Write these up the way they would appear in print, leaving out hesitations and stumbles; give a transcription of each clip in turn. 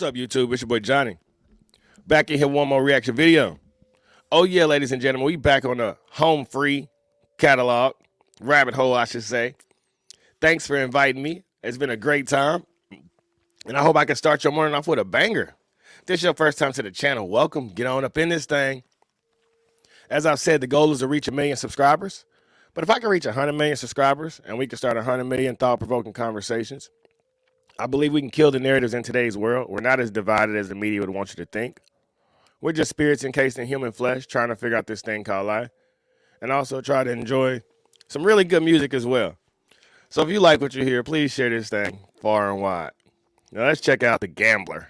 What's up, YouTube? It's your boy Johnny. Back in here, one more reaction video. Oh yeah, ladies and gentlemen, we back on the home free catalog, rabbit hole, I should say. Thanks for inviting me. It's been a great time, and I hope I can start your morning off with a banger. If this is your first time to the channel, welcome. Get on up in this thing. As I've said, the goal is to reach 1 million subscribers. But if I can reach 100 million subscribers and we can start 100 million thought-provoking conversations, I believe we can kill the narratives in today's world. We're not as divided as the media would want you to think. We're just spirits encased in human flesh trying to figure out this thing called life, and also try to enjoy some really good music as well. So if you like what you hear, please share this thing far and wide. Now let's check out The Gambler.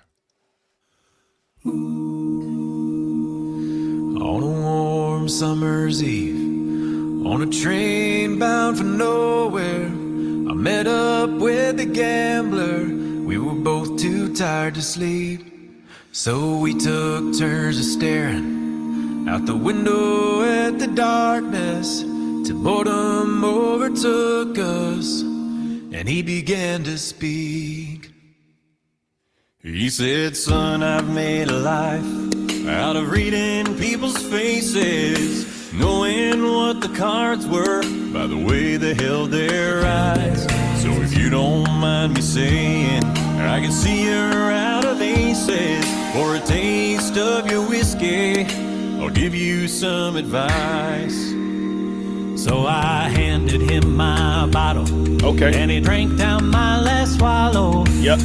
On a warm summer's eve, on a train bound for nowhere, I met up with the gambler. We were both too tired to sleep, so we took turns of staring out the window at the darkness till boredom overtook us and he began to speak. He said, "Son, I've made a life out of reading people's faces, knowing what the cards were by the way they held their eyes. So if you don't mind me saying, I can see you're out of aces. For a taste of your whiskey, I'll give you some advice." So I handed him my bottle, Okay. and he drank down my last swallow. Yep.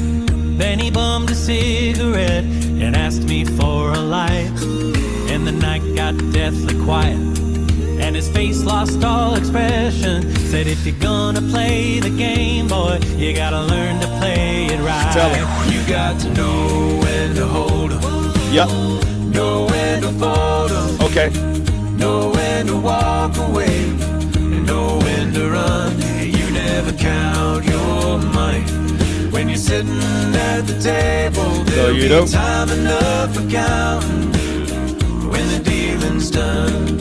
Then he bummed a cigarette and asked me for a light. And the night got deathly quiet, and his face lost all expression. Said, "If you're gonna play the game, boy, you gotta learn to play it right. Tell him. You got to know when to hold 'em, Yep. know when to fold 'em, Okay. know when to walk away, and know when to run. You never count your money when you're sitting at the table. There'll you be don't. time enough for counting when the dealing's done."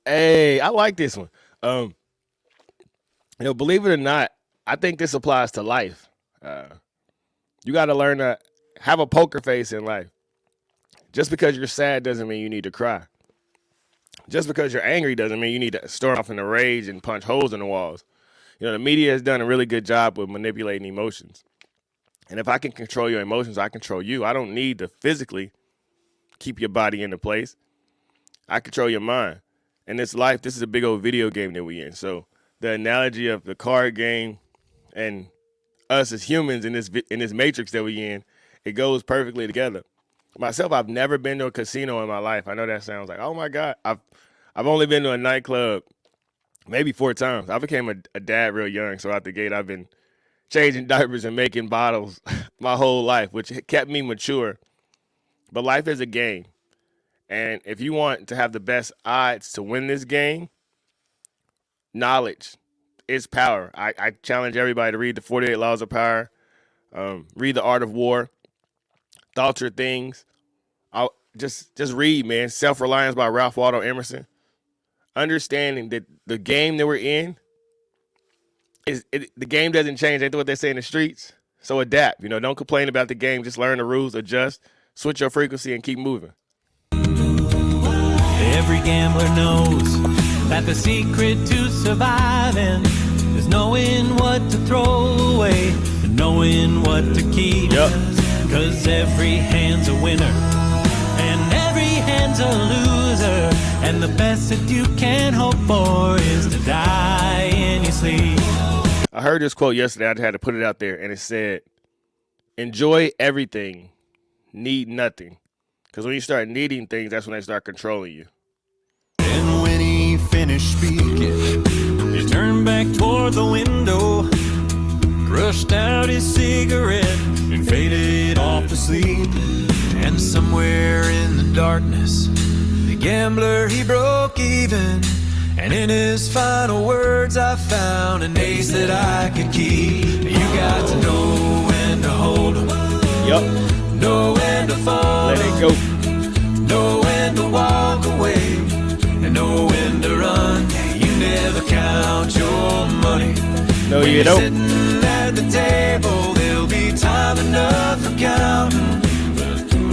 Hey, I like this one. Believe it or not, I think this applies to life. You got to learn to have a poker face in life. Just because you're sad doesn't mean you need to cry. Just because you're angry doesn't mean you need to storm off in a rage and punch holes in the walls. The media has done a really good job with manipulating emotions. And if I can control your emotions, I control you. I don't need to physically keep your body into place. I control your mind. In this life, this is a big old video game that we in. So the analogy of the card game and us as humans in this matrix that we in, it goes perfectly together. Myself, I've never been to a casino in my life. I know that sounds like, oh my God. I've only been to a nightclub maybe 4 times. I became a dad real young, so out the gate I've been changing diapers and making bottles my whole life, which kept me mature. But life is a game. And if you want to have the best odds to win this game, knowledge is power. I challenge everybody to read the 48 Laws of Power, read The Art of War, Thoughts Are Things. Just read, man. Self-Reliance by Ralph Waldo Emerson. Understanding that the game that we're in, the game doesn't change. Ain't what they say in the streets. So adapt. Don't complain about the game. Just learn the rules, adjust, switch your frequency, and keep moving. Every gambler knows that the secret to surviving is knowing what to throw away and knowing what to keep. Yep. 'Cause every hand's a winner and every hand's a loser, and the best that you can hope for is to die in your sleep. I heard this quote yesterday. I just had to put it out there, and it said, "Enjoy everything, need nothing." Because when you start needing things, that's when they start controlling you. And when he finished speaking, he turned back toward the window, crushed out his cigarette, and faded off to sleep. And somewhere in the darkness, the gambler, he broke even. And in his final words, I found an ace that I could keep. You got to know when to hold 'em. Yep. Know when to fall. Let it go. Know when to walk away. And know when to run. You never count your money. No, when you you're don't. Sitting at the table, there'll be time enough enough for counting.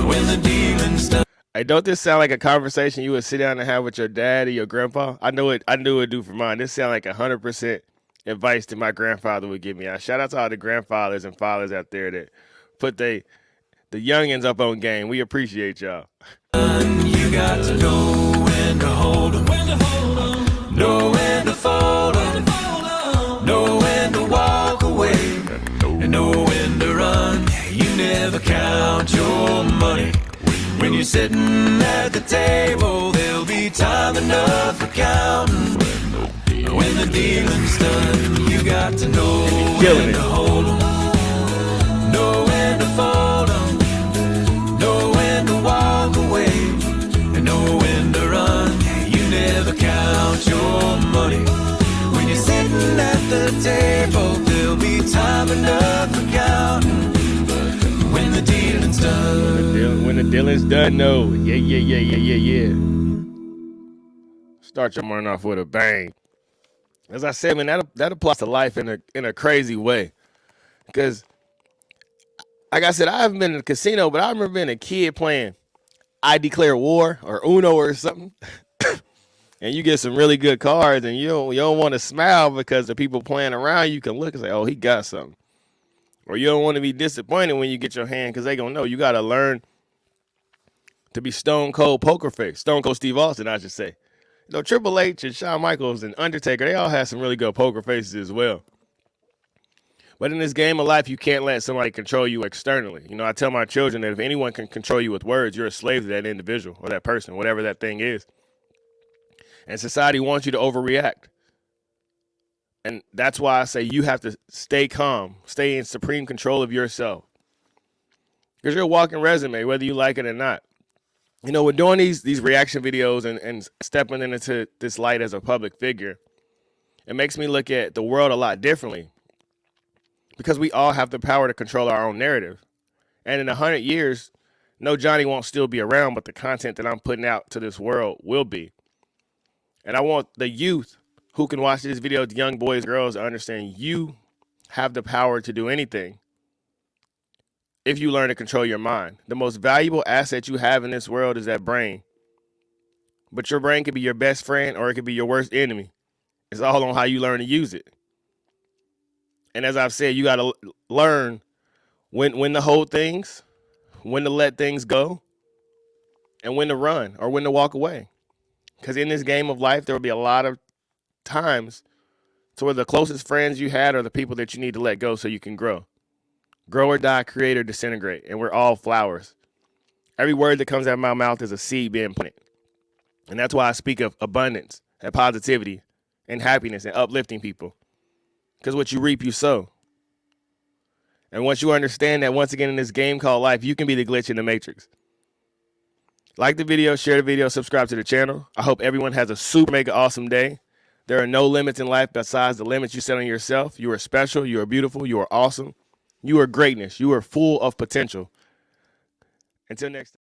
When the dealing's done. Hey, don't this sound like a conversation you would sit down and have with your dad or your grandpa? I knew it would do for mine. This sound like 100% advice that my grandfather would give me. I shout out to all the grandfathers and fathers out there that put the youngins up on game. We appreciate y'all. You got to know when to hold 'em, know when to fold 'em, know when to walk away, and know when to run. You never count your money. When you're sitting at the table, there'll be time enough for counting. When the dealing's done, you got to know when to hold 'em, know when to fold 'em, know when to walk away, and know when to run. You never count your money. When you're sitting at the table, there'll be time enough for counting. When the dealing's done. When the dealing's done, no. Yeah. Start your morning off with a bang. As I said, man, that applies to life in a crazy way. Because, like I said, I haven't been in a casino, but I remember being a kid playing I Declare War or Uno or something. And you get some really good cards, and you don't want to smile because the people playing around you can look and say, oh, he got something. Or you don't want to be disappointed when you get your hand because they going to know. You got to learn to be stone cold poker face. Stone cold Steve Austin, I should say. You know, Triple H and Shawn Michaels and Undertaker, they all have some really good poker faces as well. But in this game of life, you can't let somebody control you externally. You know, I tell my children that if anyone can control you with words, you're a slave to that individual or that person, whatever that thing is. And society wants you to overreact. And that's why I say you have to stay calm, stay in supreme control of yourself. Because you're a walking resume, whether you like it or not. You know, we're doing these reaction videos and stepping into this light as a public figure. It makes me look at the world a lot differently. Because we all have the power to control our own narrative. And in 100 years, no Johnny won't still be around, but the content that I'm putting out to this world will be. And I want the youth who can watch this video, the young boys, girls, to understand you have the power to do anything if you learn to control your mind. The most valuable asset you have in this world is that brain. But your brain could be your best friend or it could be your worst enemy. It's all on how you learn to use it. And as I've said, you got to learn when to hold things, when to let things go, and when to run or when to walk away. Because in this game of life, there will be a lot of times to where the closest friends you had are the people that you need to let go so you can grow. Grow or die, create or disintegrate. And we're all flowers. Every word that comes out of my mouth is a seed being planted. And that's why I speak of abundance and positivity and happiness and uplifting people. Because what you reap, you sow. And once you understand that, once again, in this game called life, you can be the glitch in the matrix. Like the video, share the video, subscribe to the channel. I hope everyone has a super mega awesome day. There are no limits in life besides the limits you set on yourself. You are special. You are beautiful. You are awesome. You are greatness. You are full of potential. Until next time.